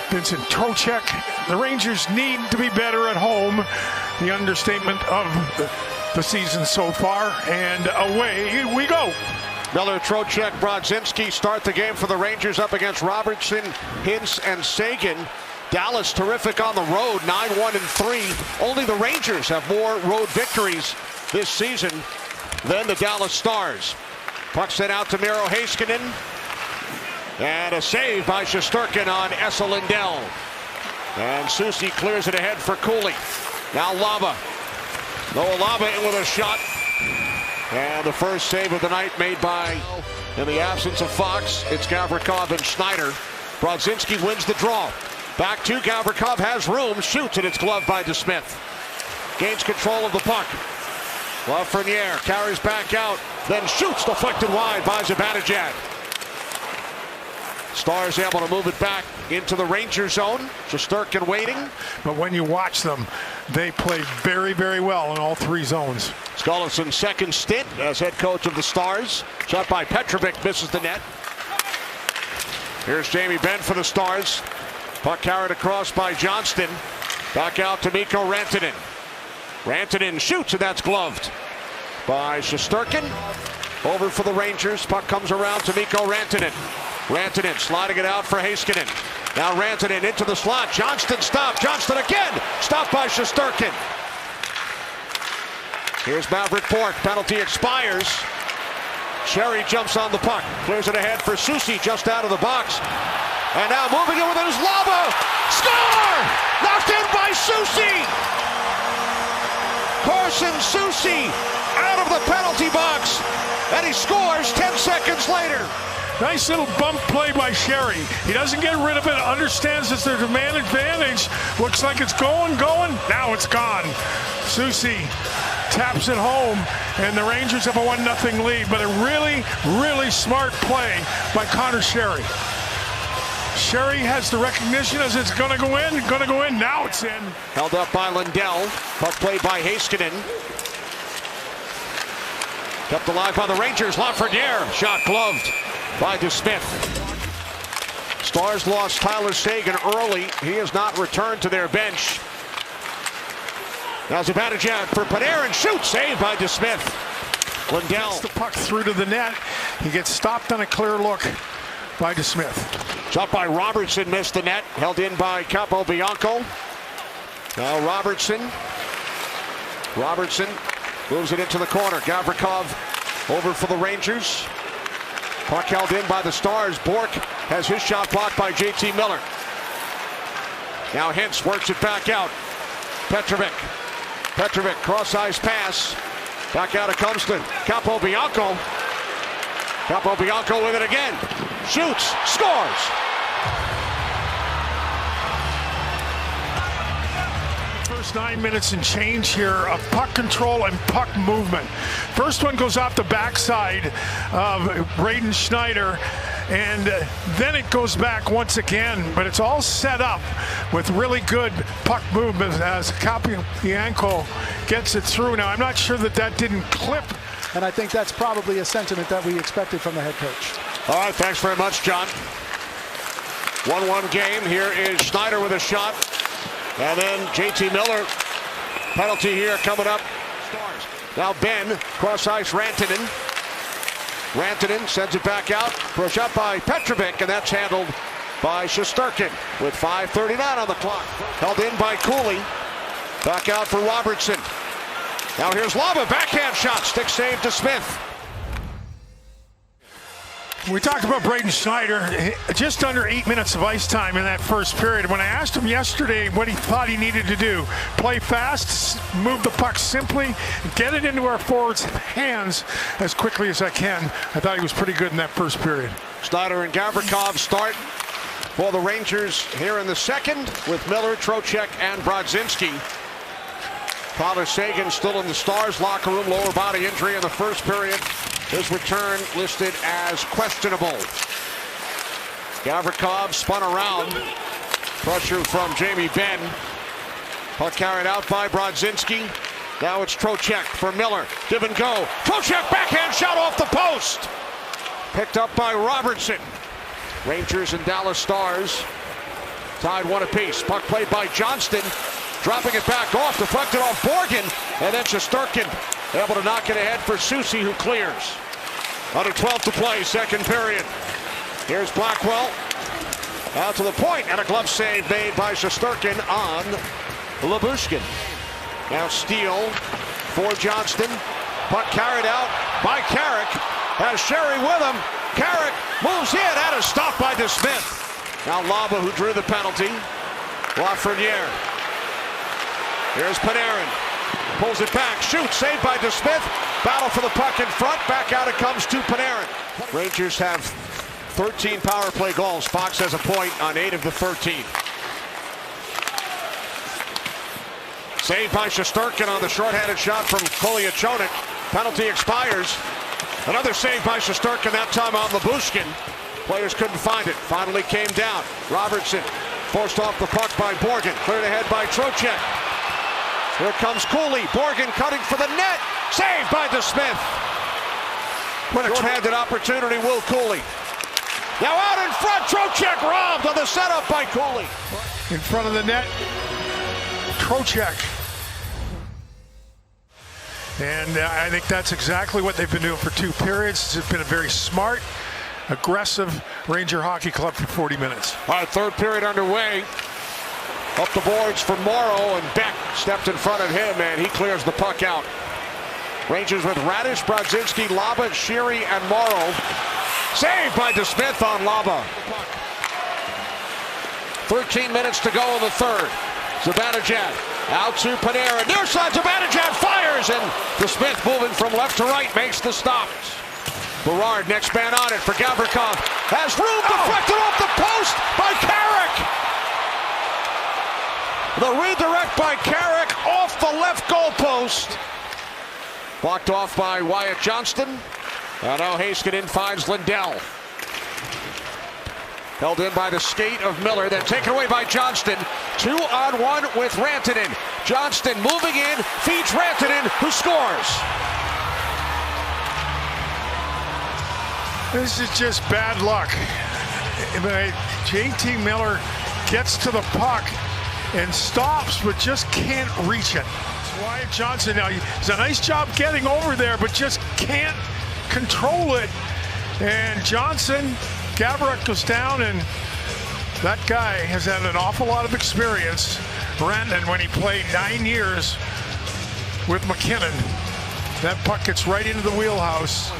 Vincent Trocheck. The Rangers need to be better at home. The understatement of the season so far, and away we go. Miller, Trocheck, Brodzinski start the game for the Rangers up against Robertson, Hintz, and Sagan. Dallas terrific on the road, 9-1-3. Only the Rangers have more road victories this season than the Dallas Stars. Puck sent out to Miro Heiskanen. And a save by Shesterkin on Esa Lindell. And Soucy clears it ahead for Cuylle. Now Lava. Noah Lava in with a shot. And the first save of the night made by, in the absence of Fox, it's Gavrikov and Schneider. Brodzinski wins the draw. Back to Gavrikov, has room, shoots, and it's gloved by DeSmith. Gains control of the puck. Lafreniere carries back out, then shoots, deflected wide by Zibanejad. Stars able to move it back into the Ranger zone. Shesterkin waiting. But when you watch them, they play very, very well in all three zones. Skullison's second stint as head coach of the Stars. Shot by Petrovic, misses the net. Here's Jamie Benn for the Stars. Puck carried across by Johnston. Back out to Mikko Rantanen. Rantanen shoots, and that's gloved by Shesterkin. Over for the Rangers. Puck comes around to Mikko Rantanen. Rantanen sliding it out for Heiskanen. Now Rantanen into the slot. Johnston stopped. Johnston again. Stopped by Shesterkin. Here's Maverick Port. Penalty expires. Sherry jumps on the puck. Clears it ahead for Soucy just out of the box. And now moving it with his Lava. Score! Knocked in by Soucy. Carson Soucy out of the penalty box. And he scores 10 seconds later. Nice little bump play by Sherry. He doesn't get rid of it, understands it's their man advantage. Looks like it's going. Now it's gone. Soucy taps it home, and the Rangers have a 1-0 lead. But a really, really smart play by Connor Sherry. Sherry has the recognition as it's going to go in. Now it's in. Held up by Lindell. Puck played by Heiskanen. Kept alive by the Rangers. Lafreniere. Shot gloved by DeSmith. Stars lost Tyler Sagan early. He has not returned to their bench. Now Zibanejad for Panarin. Shoots. Saved by DeSmith. Lindell. Gets the puck through to the net. He gets stopped on a clear look by DeSmith. Shot by Robertson. Missed the net. Held in by Capobianco. Now Robertson moves it into the corner. Gavrikov over for the Rangers. Puck held in by the Stars. Bork has his shot blocked by JT Miller. Now Hintz works it back out. Petrovic, cross-ice pass. Back out it comes to Capobianco. Capobianco with it again. Shoots, scores. First 9 minutes and change here of puck control and puck movement. First one goes off the backside of Braden Schneider, and then it goes back once again, but it's all set up with really good puck movement as Capobianco gets it through. Now, I'm not sure that didn't clip. And I think that's probably a sentiment that we expected from the head coach. All right, thanks very much, John. 1-1 game. Here is Schneider with a shot. And then JT Miller, penalty here coming up. Stars. Now Ben, cross-ice Rantanen. Rantanen sends it back out for a shot by Petrovic, and that's handled by Shesterkin with 5:39 on the clock. Held in by Cuylle. Back out for Robertson. Now here's Lava, backhand shot, stick save to Smith. We talked about Braden Schneider, just under 8 minutes of ice time in that first period. When I asked him yesterday what he thought he needed to do, play fast, move the puck simply, get it into our forwards' hands as quickly as I can. I thought he was pretty good in that first period. Schneider and Gavrikov start for the Rangers here in the second with Miller, Trocheck, and Brodzinski. Tyler Sagan still in the Stars locker room, lower body injury in the first period. His return listed as questionable. Gavrikov spun around. Pressure from Jamie Benn. Puck carried out by Brodzinski. Now it's Trocheck for Miller. Give and go. Trocheck backhand shot off the post. Picked up by Robertson. Rangers and Dallas Stars Tied one apiece. Puck played by Johnston. Dropping it back off, deflected off Borgen. And then Shesterkin able to knock it ahead for Soucy, who clears. Under 12 to play, second period. Here's Blackwell. Out to the point, and a glove save made by Shesterkin on Lyubushkin. Now Steele for Johnston. Puck carried out by Carrick. Has Sherry with him. Carrick moves in, and a stop by DeSmith. Now Laba, who drew the penalty. Lafreniere. Here's Panarin. Pulls it back, shoots, saved by DeSmith. Battle for the puck in front. Back out it comes to Panarin. Rangers have 13 power play goals. Fox has a point on 8 of the 13. Saved by Shesterkin on the shorthanded shot from Kolyachonok. Penalty expires. Another save by Shesterkin, that time on Lyubushkin. Players couldn't find it. Finally came down. Robertson forced off the puck by Borgen. Cleared ahead by Trocheck. Here comes Cuylle. Borgen cutting for the net. Saved by DeSmith. What a short-handed opportunity, Will Cuylle. Now out in front, Trocheck robbed on the setup by Cuylle. In front of the net, Trocheck. And I think that's exactly what they've been doing for 2 periods. It's been a very smart, aggressive Ranger Hockey Club for 40 minutes. All right, third period underway. Up the boards for Morrow, and Beck stepped in front of him, and he clears the puck out. Rangers with Radish, Brodzinski, Laba, Sheary, and Morrow. Saved by DeSmith on Laba. 13 minutes to go in the third. Zibanejad out to Panarin. Near side, Zibanejad fires, and DeSmith moving from left to right makes the stop. Berard, next man on it for Gavrikov. Has room, deflected off the post by Carrick. The redirect by Carrick off the left goalpost. Blocked off by Wyatt Johnston. And now Heiskanen finds Lindell. Held in by the skate of Miller, then taken away by Johnston. 2-on-1 with Rantanen. Johnston moving in, feeds Rantanen, who scores. This is just bad luck. JT Miller gets to the puck and stops, but just can't reach it. Wyatt Johnston now, he's a nice job getting over there, but just can't control it. And Johnson, Gavrikov goes down, and that guy has had an awful lot of experience. Brandon, when he played 9 years with McKinnon, that puck gets right into the wheelhouse.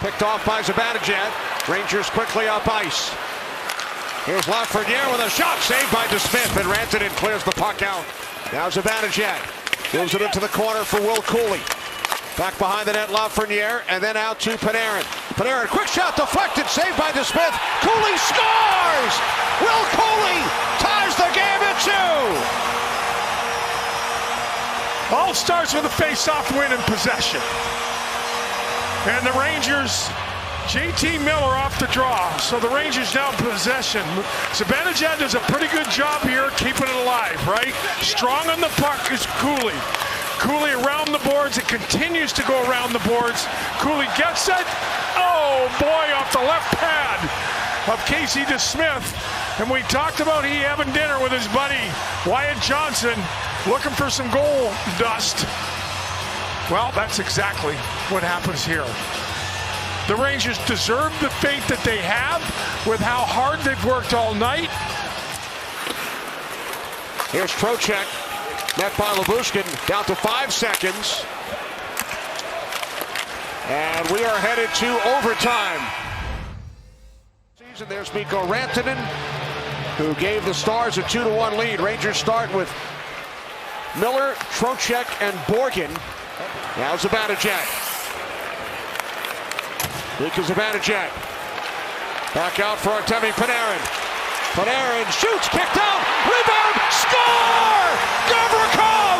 Picked off by Zibanejad. Rangers quickly up ice. Here's Lafreniere with a shot, saved by DeSmith, and Rantanen clears the puck out. Now Zibanejad moves it into the corner for Will Cuylle. Back behind the net, Lafreniere, and then out to Panarin. Panarin, quick shot, deflected, saved by DeSmith. Cuylle scores! Will Cuylle ties the game at 2. All starts with a face-off win in possession. And the Rangers, JT Miller off the draw, so the Rangers now in possession. Zibanejad does a pretty good job here keeping it alive, right? Strong on the puck is Cuylle. Cuylle around the boards, it continues to go around the boards. Cuylle gets it. Oh boy, off the left pad of Casey DeSmith. And we talked about he having dinner with his buddy Wyatt Johnson, looking for some goal dust. Well, that's exactly what happens here. The Rangers deserve the fate that they have with how hard they've worked all night. Here's Trocheck, net by Lyubushkin, down to 5 seconds. And we are headed to overtime. There's Mikko Rantanen, who gave the Stars a 2-1 lead. Rangers start with Miller, Trocheck, and Borgen. Now Zibanejad. Mikko Zibanejad. Back out for Artemi Panarin. Panarin shoots, kicked out, rebound, score! Gavrikov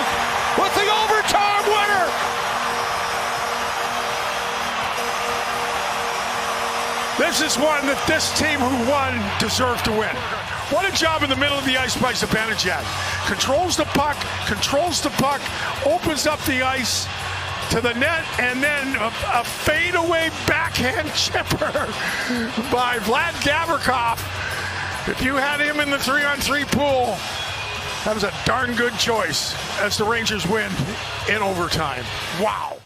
with the overtime winner! This is one that this team who won deserved to win. What a job in the middle of the ice by Zibanejad. Controls the puck, opens up the ice to the net, and then a fadeaway backhand chipper by Vlad Gavrikov. If you had him in the 3-on-3 pool, that was a darn good choice as the Rangers win in overtime. Wow.